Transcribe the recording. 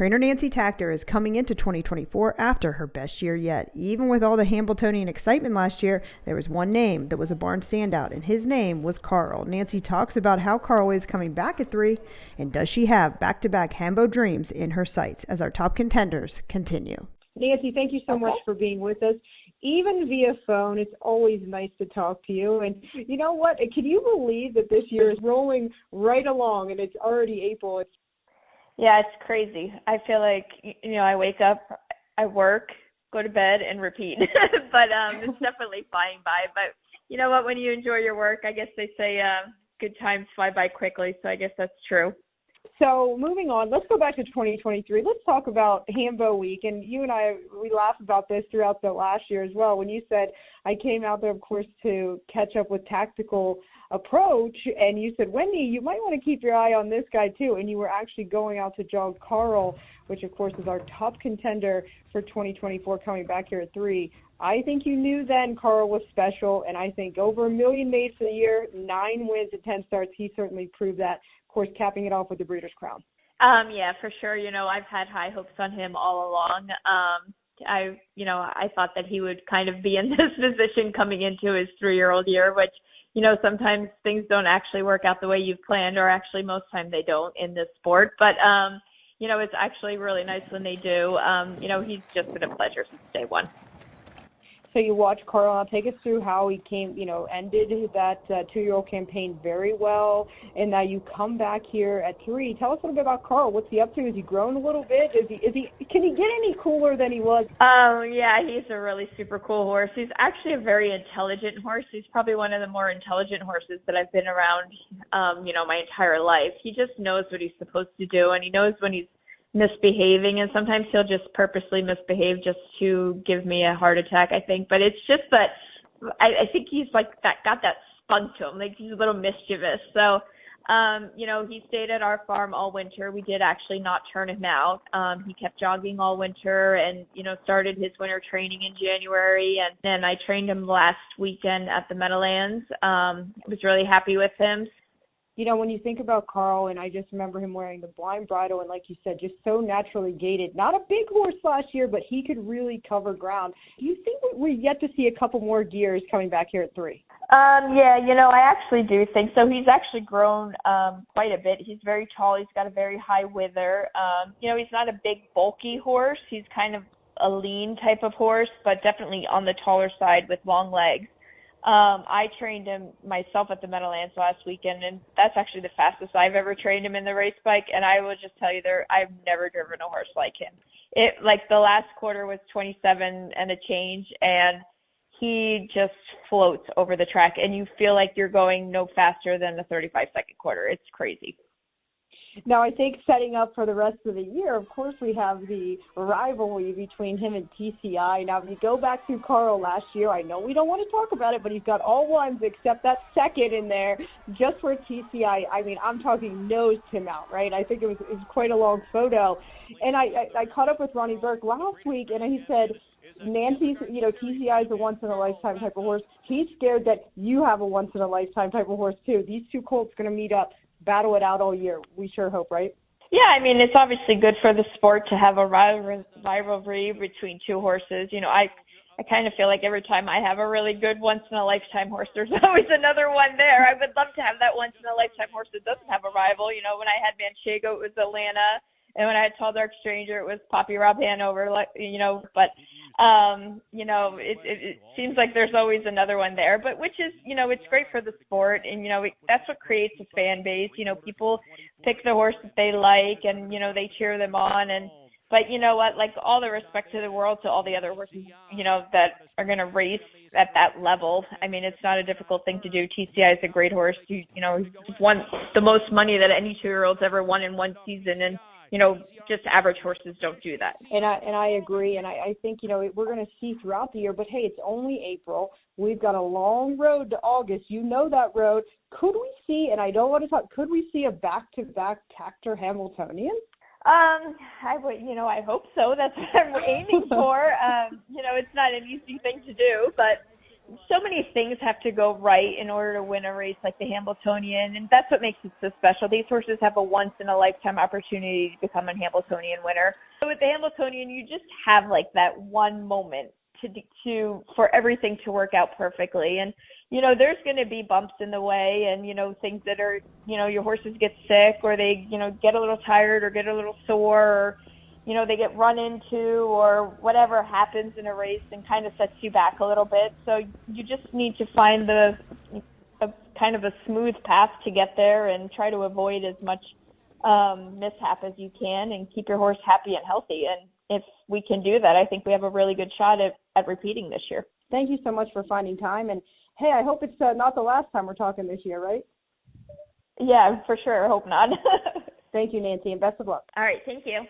Trainer Nancy Takter is coming into 2024 after her best year yet. Even with all the Hamiltonian excitement last year, there was one name that was a barn standout, and his name was Karl. Nancy talks about how Karl is coming back at 3, and does she have back-to-back Hambo dreams in her sights as our top contenders continue. Nancy, thank you so much for being with us. Even via phone, it's always nice to talk to you. And you know what? Can you believe that this year is rolling right along and it's already April? Yeah, it's crazy. I feel like, I wake up, I work, go to bed, and repeat. But it's definitely flying by. But you know what? When you enjoy your work, I guess they say good times fly by quickly. So I guess that's true. So moving on, let's go back to 2023. Let's talk about Hambo Week. And you and I, we laughed about this throughout the last year as well. When you said, I came out there, of course, to catch up with tactical approach. And you said, Wendy, you might want to keep your eye on this guy too. And you were actually going out to jog Karl, which of course is our top contender for 2024 coming back here at 3. I think you knew then Karl was special. And I think over 1 million made for the year, 9 wins at 10 starts. He certainly proved that. Of course, capping it off with the Breeders' Crown. Yeah, for sure. I've had high hopes on him all along. I thought that he would kind of be in this position coming into his 3-year-old year, which, sometimes things don't actually work out the way you've planned, or actually most time they don't in this sport. But, it's actually really nice when they do. He's just been a pleasure since day one. So you watch Karl. Now take us through how he came, ended that 2-year-old campaign very well, and now you come back here at 3. Tell us a little bit about Karl. What's he up to? Has he grown a little bit? Can he get any cooler than he was? Oh yeah, he's a really super cool horse. He's actually a very intelligent horse. He's probably one of the more intelligent horses that I've been around, my entire life. He just knows what he's supposed to do, and he knows when he's misbehaving, and sometimes he'll just purposely misbehave just to give me a heart attack, I think. But it's just that I think he's like that, got that spunk to him, like he's a little mischievous. So he stayed at our farm all winter. We did actually not turn him out. He kept jogging all winter, and started his winter training in January, and then I trained him last weekend at the Meadowlands. I was really happy with him. When you think about Karl, and I just remember him wearing the blind bridle, and like you said, just so naturally gaited. Not a big horse last year, but he could really cover ground. Do you think we're yet to see a couple more gears coming back here at 3? I actually do think so. He's actually grown quite a bit. He's very tall. He's got a very high wither. He's not a big, bulky horse. He's kind of a lean type of horse, but definitely on the taller side with long legs. I trained him myself at the Meadowlands last weekend, and that's actually the fastest I've ever trained him in the race bike. And I will just tell you, I've never driven a horse like him. The last quarter was 27 and a change, and he just floats over the track, and you feel like you're going no faster than the 35-second quarter. It's crazy. Now, I think setting up for the rest of the year, of course, we have the rivalry between him and TCI. Now, if you go back to Karl last year, I know we don't want to talk about it, but he's got all ones except that second in there just for TCI. I mean, I'm talking nosed him out, right? I think it was quite a long photo. And I caught up with Ronnie Burke last week, and he said, Nancy's, TCI is a once-in-a-lifetime type of horse. He's scared that you have a once-in-a-lifetime type of horse, too. These two colts going to meet up, battle it out all year. We sure hope, right? Yeah, I mean, it's obviously good for the sport to have a rivalry between two horses. I kind of feel like every time I have a really good once-in-a-lifetime horse, there's always another one there. I would love to have that once-in-a-lifetime horse that doesn't have a rival. When I had Manchego, it was Atlanta. And when I had Tall Dark Stranger, it was Poppy Rob Hanover, but it seems like there's always another one there, but which is, it's great for the sport. And, that's what creates a fan base. People pick the horse that they like, and, they cheer them on. But you know what, like, all the respect to the world to all the other horses, that are going to race at that level. I mean, it's not a difficult thing to do. TCI is a great horse. He's won the most money that any 2-year-old's ever won in one season. And, just average horses don't do that. And I agree. And I think, we're going to see throughout the year, but hey, it's only April. We've got a long road to August. That road. Could we see, and I don't want to talk, could we see a back-to-back Takter Hamiltonian? I would, I hope so. That's what I'm aiming for. It's not an easy thing to do, but, so many things have to go right in order to win a race like the Hamiltonian, and that's what makes it so special. These horses have a once-in-a-lifetime opportunity to become a Hamiltonian winner. So with the Hamiltonian, you just have like that one moment for everything to work out perfectly. And, you know, there's going to be bumps in the way and, you know, things that are, you know, your horses get sick or they, you know, get a little tired or get a little sore or, you know, they get run into or whatever happens in a race and kind of sets you back a little bit. So you just need to find a kind of a smooth path to get there and try to avoid as much mishap as you can and keep your horse happy and healthy. And if we can do that, I think we have a really good shot at repeating this year. Thank you so much for finding time. And, hey, I hope it's not the last time we're talking this year, right? Yeah, for sure. I hope not. Thank you, Nancy, and best of luck. All right. Thank you.